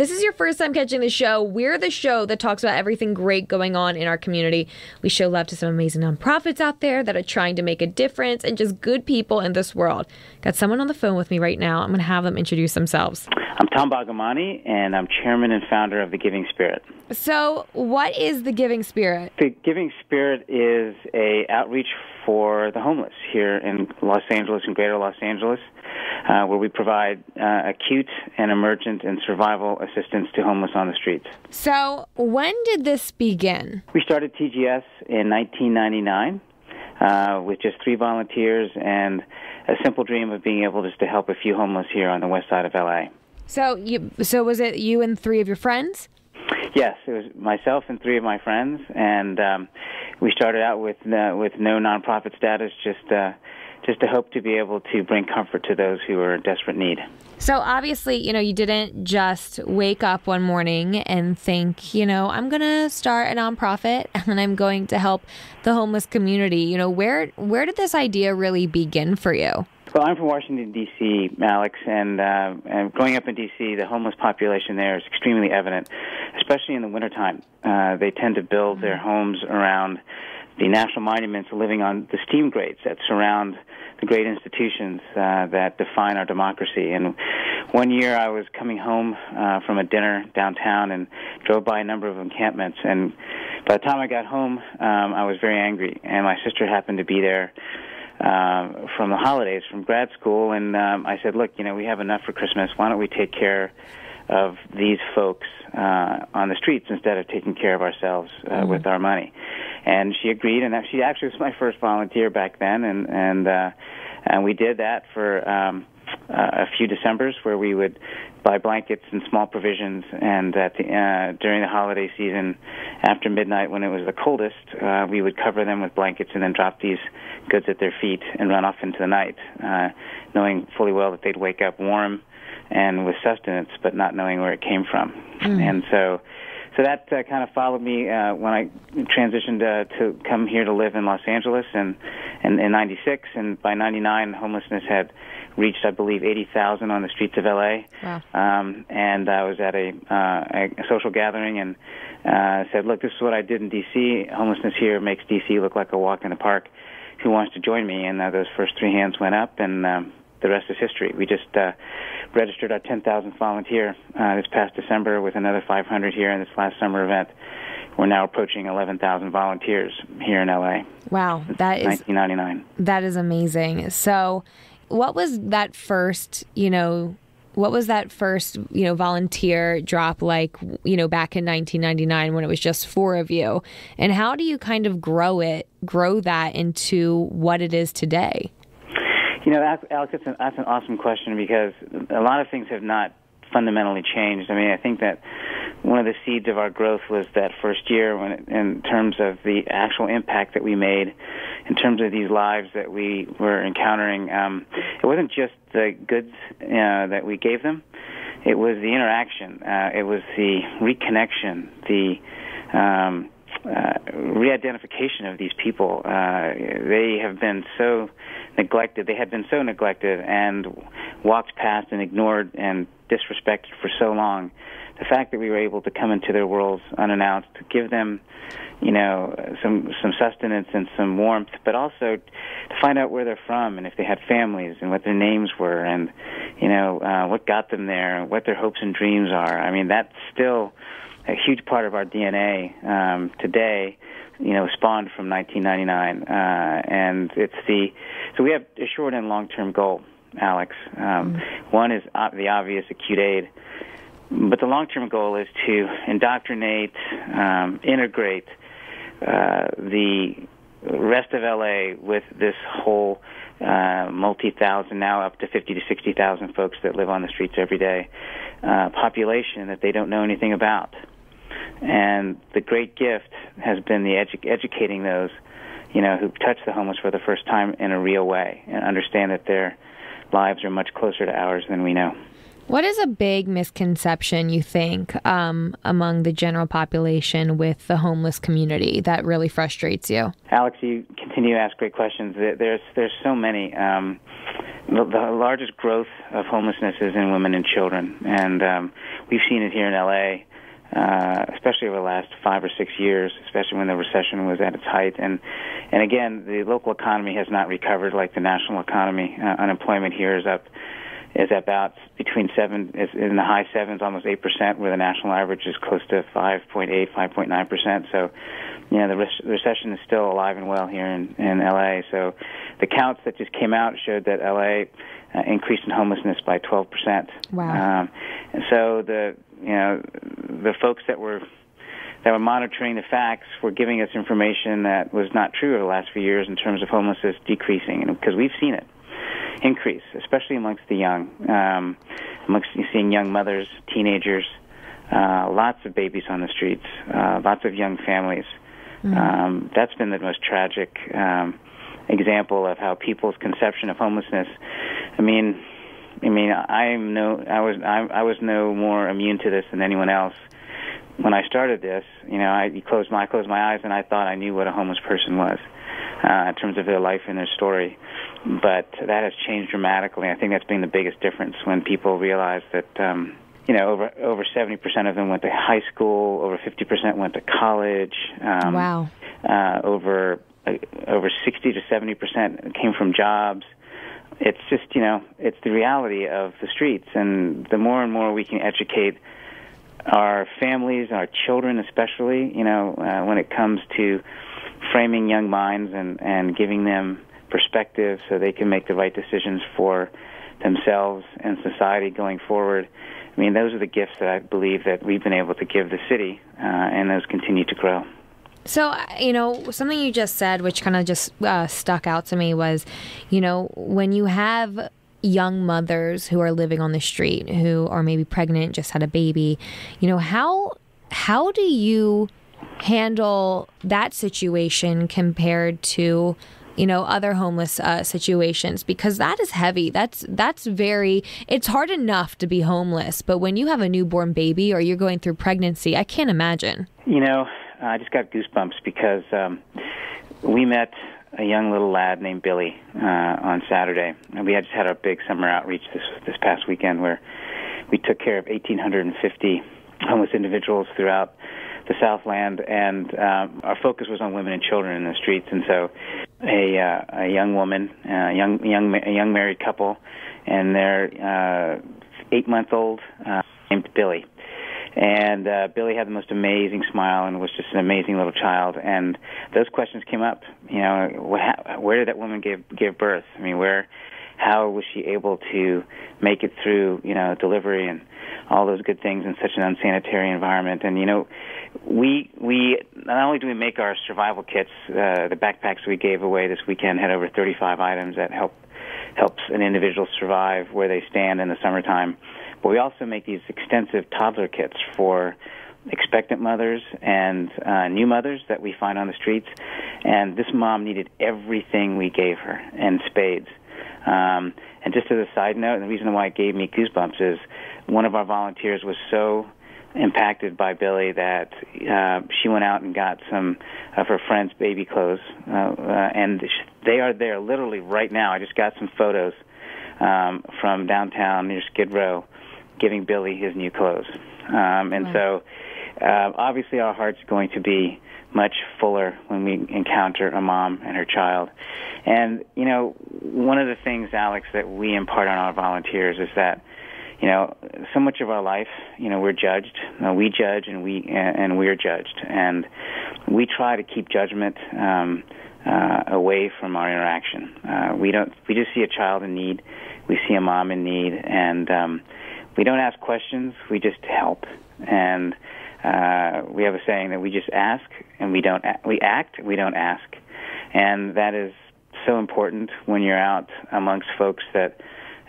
this is your first time catching the show, we're the show that talks about everything great going on in our community. We show love to some amazing nonprofits out there that are trying to make a difference and just good people in this world. Got someone on the phone with me right now. I'm going to have them introduce themselves. I'm Tom Bagamani, and I'm chairman and founder of the Giving Spirit. So what is the Giving Spirit? The Giving Spirit is a outreach for the homeless here in Los Angeles and greater Los Angeles, where we provide acute and emergent and survival assistance to homeless on the streets. So when did this begin? We started TGS in 1999 with just 3 volunteers and a simple dream of being able just to help a few homeless here on the west side of L.A. So was it you and 3 of your friends? Yes, it was myself and 3 of my friends, and we started out with no nonprofit status, just to hope to be able to bring comfort to those who are in desperate need. So obviously, you didn't just wake up one morning and think, I'm going to start a nonprofit and I'm going to help the homeless community. Where did this idea really begin for you? Well, I'm from Washington, D.C., Alex, and growing up in D.C., the homeless population there is extremely evident, especially in the wintertime. They tend to build their homes around the national monuments, living on the steam grates that surround the great institutions that define our democracy. And one year I was coming home from a dinner downtown and drove by a number of encampments, and by the time I got home, I was very angry, and my sister happened to be there from the holidays, from grad school, and I said, look, we have enough for Christmas. Why don't we take care of these folks on the streets instead of taking care of ourselves with our money? And she agreed, and she actually was my first volunteer back then, and we did that for a few Decembers where we would buy blankets and small provisions, and during the holiday season, after midnight when it was the coldest, we would cover them with blankets and then drop these goods at their feet and run off into the night, knowing fully well that they'd wake up warm and with sustenance, but not knowing where it came from. And so that kind of followed me when I transitioned to come here to live in Los Angeles in 96, and by 99, homelessness had reached, I believe, 80,000 on the streets of L.A. Wow. And I was at a social gathering and said, look, this is what I did in D.C. Homelessness here makes D.C. look like a walk in the park. Who wants to join me? And those first 3 hands went up, and the rest is history. We just registered our 10,000th volunteer this past December with another 500 here in this last summer event. We're now approaching 11,000 volunteers here in L.A. Wow, that is 1999. That is amazing. So, what was that first, volunteer drop like, back in 1999 when it was just 4 of you? And how do you kind of grow that into what it is today? Alex, that's an awesome question, because a lot of things have not fundamentally changed. I mean, I think that one of the seeds of our growth was that first year in terms of the actual impact that we made, in terms of these lives that we were encountering. It wasn't just the goods that we gave them. It was the interaction. It was the reconnection, the re-identification of these people. They have been so neglected. They had been so neglected and walked past and ignored and disrespected for so long. The fact that we were able to come into their worlds unannounced, to give them, some sustenance and some warmth, but also to find out where they're from and if they had families and what their names were and, what got them there and what their hopes and dreams are. I mean, that's still a huge part of our DNA today, spawned from 1999. And so we have a short and long-term goal, Alex. One is the obvious acute aid, but the long-term goal is to indoctrinate, integrate the rest of LA with this whole multi-thousand, now up to 50 to 60,000 folks that live on the streets every day, population that they don't know anything about. And the great gift has been the educating those, who touch the homeless for the first time in a real way and understand that their lives are much closer to ours than we know. What is a big misconception, you think, among the general population with the homeless community that really frustrates you? Alex, you continue to ask great questions. There's so many. the largest growth of homelessness is in women and children, and we've seen it here in L.A., especially over the last 5 or 6 years, especially when the recession was at its height. And again, the local economy has not recovered like the national economy. Unemployment here is about is in the high sevens, almost 8%, where the national average is close to 5.8, 5.9%. So, the recession is still alive and well here in L.A. So the counts that just came out showed that L.A. Increased in homelessness by 12%. Wow. And so the folks that were monitoring the facts were giving us information that was not true over the last few years in terms of homelessness decreasing, because we've seen it increase, especially amongst the young, you seeing young mothers, teenagers, lots of babies on the streets, lots of young families. That's been the most tragic example of how people's conception of homelessness. I was no more immune to this than anyone else. When I started this, I closed my eyes and I thought I knew what a homeless person was in terms of their life and their story. But that has changed dramatically. I think that's been the biggest difference when people realize that over 70% of them went to high school, over 50% went to college. Wow. Over 60 to 70% came from jobs. It's just, it's the reality of the streets. And the more and more we can educate our families, our children especially, when it comes to framing young minds and giving them perspective so they can make the right decisions for themselves and society going forward. Those are the gifts that I believe that we've been able to give the city, and those continue to grow. So, something you just said, which kind of just stuck out to me was, when you have young mothers who are living on the street, who are maybe pregnant, just had a baby, how do you handle that situation compared to, other homeless situations? Because that is heavy. That's it's hard enough to be homeless, but when you have a newborn baby or you're going through pregnancy, I can't imagine. I just got goosebumps because we met a young little lad named Billy on Saturday. And we just had our big summer outreach this past weekend where we took care of 1,850 homeless individuals throughout the Southland, and our focus was on women and children in the streets. And so a young woman, a young married couple, and their 8-month-old named Billy. And Billy had the most amazing smile and was just an amazing little child. And those questions came up. Where did that woman give birth? How was she able to make it through, delivery and all those good things in such an unsanitary environment? And we not only do we make our survival kits, the backpacks we gave away this weekend had over 35 items that helps an individual survive where they stand in the summertime. But we also make these extensive toddler kits for expectant mothers and new mothers that we find on the streets. And this mom needed everything we gave her in spades. And just as a side note, and the reason why it gave me goosebumps is one of our volunteers was so impacted by Billy that she went out and got some of her friends' baby clothes. And they are there literally right now. I just got some photos from downtown near Skid Row, giving Billy his new clothes. So obviously our heart's going to be much fuller when we encounter a mom and her child. And, one of the things, Alex, that we impart on our volunteers is that, so much of our life, we're judged. We judge and we're judged. And we try to keep judgment away from our interaction. We just see a child in need. We see a mom in need. And we don't ask questions, we just help. And we have a saying that we just ask and we act, we don't ask. And that is so important when you're out amongst folks that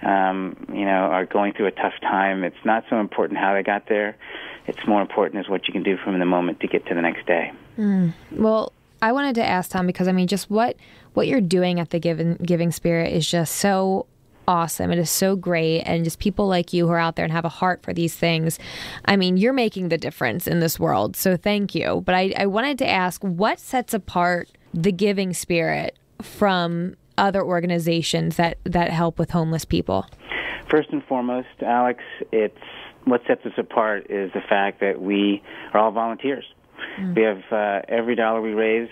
are going through a tough time. It's not so important how they got there. It's more important is what you can do from the moment to get to the next day. Well, I wanted to ask Tom, because just what you're doing at the Giving Spirit is just so awesome. It is so great. And just people like you who are out there and have a heart for these things. You're making the difference in this world. So thank you. But I wanted to ask, what sets apart the Giving Spirit from other organizations that help with homeless people? First and foremost, Alex, it's what sets us apart is the fact that we are all volunteers. We have every dollar we raise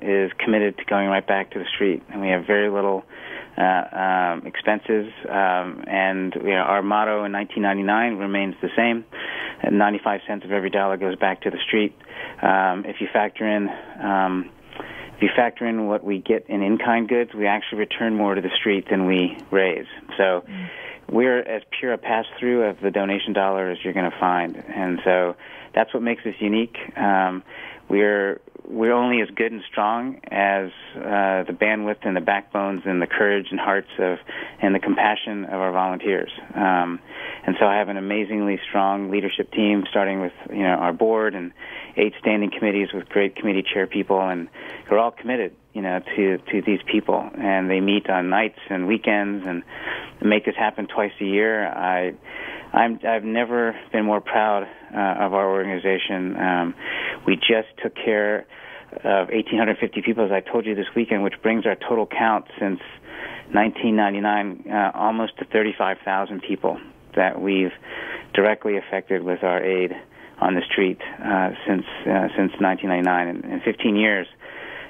is committed to going right back to the street, and we have very little expenses. And our motto in 1999 remains the same: 95 cents of every dollar goes back to the street. If you factor in what we get in in-kind goods, we actually return more to the street than we raise. So we're as pure a pass-through of the donation dollar as you're going to find, and so that's what makes us unique. We're only as good and strong as the bandwidth and the backbones and the courage and hearts and the compassion of our volunteers. And so I have an amazingly strong leadership team, starting with our board and 8 standing committees with great committee chair people, and who are all committed to these people, and they meet on nights and weekends and make this happen twice a year. I've never been more proud of our organization. We just took care of 1,850 people, as I told you, this weekend, which brings our total count since 1999 almost to 35,000 people that we've directly affected with our aid on the street since 1999. In 15 years,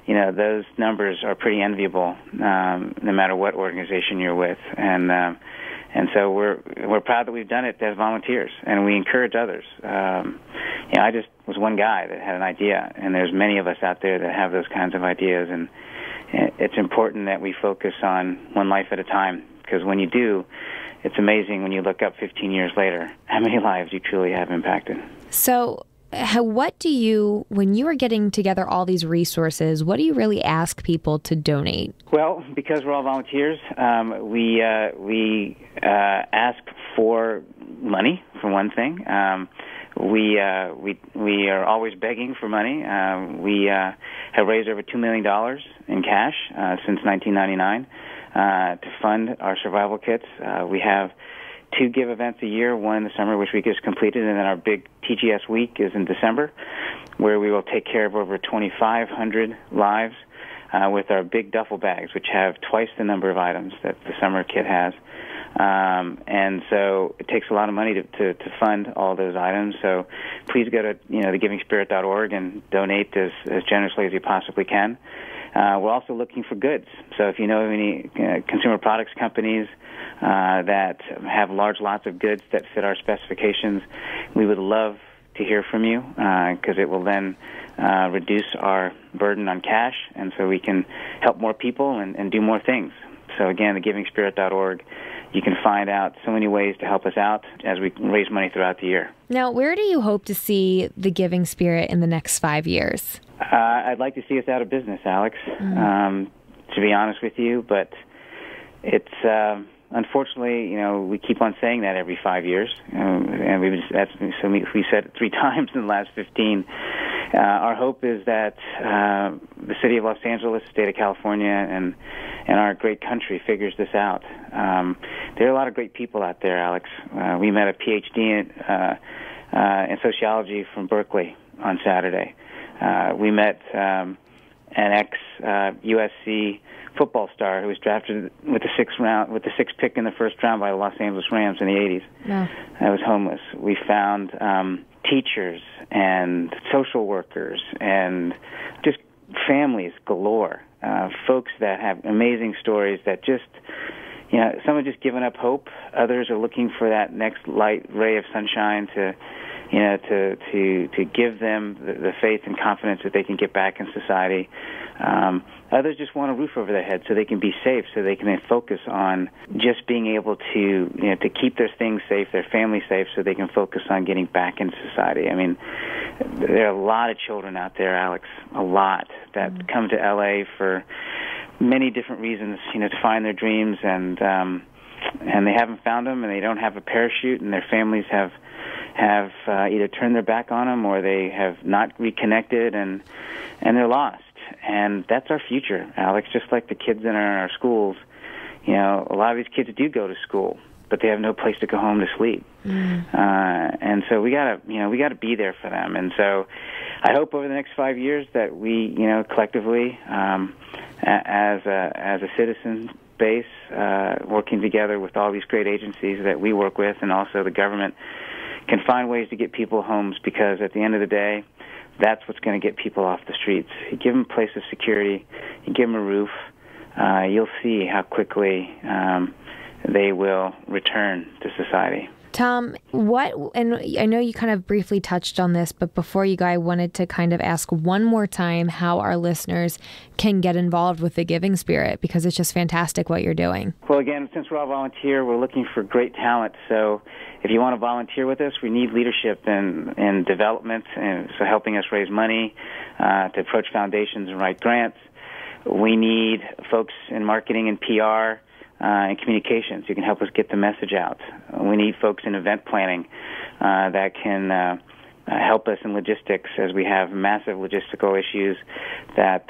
those numbers are pretty enviable, no matter what organization you're with, and so we're proud that we've done it as volunteers, and we encourage others. I just was one guy that had an idea, and there's many of us out there that have those kinds of ideas, and it's important that we focus on one life at a time, because when you do, it's amazing when you look up 15 years later how many lives you truly have impacted. So what do you, when you are getting together all these resources, what do you really ask people to donate? Well, because we're all volunteers, we ask for money, for one thing. We are always begging for money. We have raised over $2 million in cash since 1999 to fund our survival kits. We have 2 give events a year, one in the summer, which we just completed, and then our big TGS week is in December, where we will take care of over 2,500 lives with our big duffel bags, which have twice the number of items that the summer kit has. And so it takes a lot of money to fund all those items. So please go to thegivingspirit.org and donate as generously as you possibly can. We're also looking for goods. So if you know of any consumer products companies that have large lots of goods that fit our specifications, we would love to hear from you, because it will then reduce our burden on cash, and so we can help more people and do more things. So again, thegivingspirit.org, you can find out so many ways to help us out as we raise money throughout the year. Now, where do you hope to see the Giving Spirit in the next 5 years? I'd like to see us out of business, Alex, to be honest with you, but it's unfortunately, we keep on saying that every 5 years, and we said it 3 times in the last 15. Our hope is that the city of Los Angeles, state of California, and our great country figures this out. There are a lot of great people out there, Alex. We met a PhD in sociology from Berkeley on Saturday. We met an ex-USC football star who was drafted with the 6th pick in the first round by the Los Angeles Rams in the 80s. Yeah. That was homeless. We found teachers and social workers and just families galore, folks that have amazing stories that just, some have just given up hope. Others are looking for that next light ray of sunshine to give them the faith and confidence that they can get back in society. Others just want a roof over their head so they can be safe, so they can then focus on just being able to keep their things safe, their family safe, so they can focus on getting back into society. I mean, there are a lot of children out there, Alex, a lot, that come to L.A. for many different reasons, to find their dreams, and they haven't found them, and they don't have a parachute, and their families have either turned their back on them or they have not reconnected, and they're lost. And that's our future, Alex, just like the kids in our schools. A lot of these kids do go to school, but they have no place to go home to sleep. And so we gotta be there for them. And so I hope over the next 5 years that we, collectively, as a citizen base, working together with all these great agencies that we work with, and also the government, can find ways to get people homes, because at the end of the day, that's what's going to get people off the streets. You give them a place of security, you give them a roof, you'll see how quickly they will return to society. Tom, and I know you kind of briefly touched on this, but before you go, I wanted to kind of ask one more time how our listeners can get involved with the Giving Spirit, because it's just fantastic what you're doing. Well, again, since we're all volunteer, we're looking for great talent. So if you want to volunteer with us, we need leadership in development, and so helping us raise money to approach foundations and write grants. We need folks in marketing and PR, and communications. You can help us get the message out. We need folks in event planning that can help us in logistics, as we have massive logistical issues that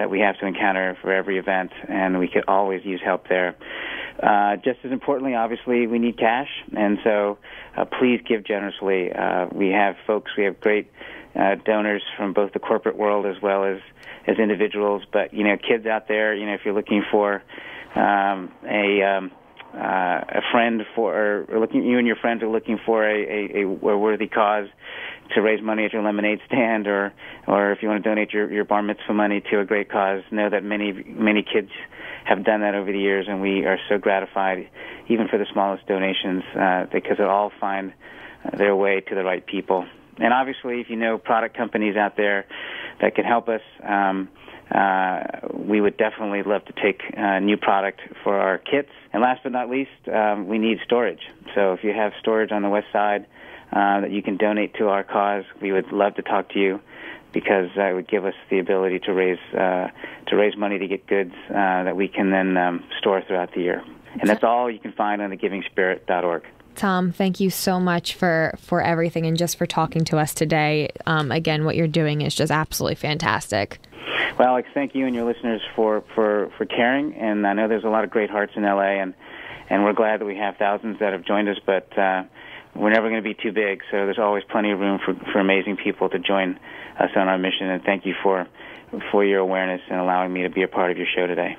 we have to encounter for every event, and we could always use help there. Just as importantly, obviously, we need cash, and so please give generously. We have great donors from both the corporate world as well as individuals, but kids out there, if you're looking for a friend or you and your friends are looking for a worthy cause to raise money at your lemonade stand, or if you want to donate your bar mitzvah money to a great cause, know that many kids have done that over the years, and we are so gratified, even for the smallest donations, because it all find their way to the right people. And obviously, if you know product companies out there that can help us, we would definitely love to take new product for our kits. And last but not least, we need storage. So if you have storage on the west side that you can donate to our cause, we would love to talk to you, because it would give us the ability to raise money to get goods that we can then store throughout the year. And that's all you can find on thegivingspirit.org. Tom, thank you so much for everything and just for talking to us today. Again, what you're doing is just absolutely fantastic. Well, Alex, thank you and your listeners for caring, and I know there's a lot of great hearts in L.A., and we're glad that we have thousands that have joined us, but we're never going to be too big, so there's always plenty of room for amazing people to join us on our mission, and thank you for your awareness and allowing me to be a part of your show today.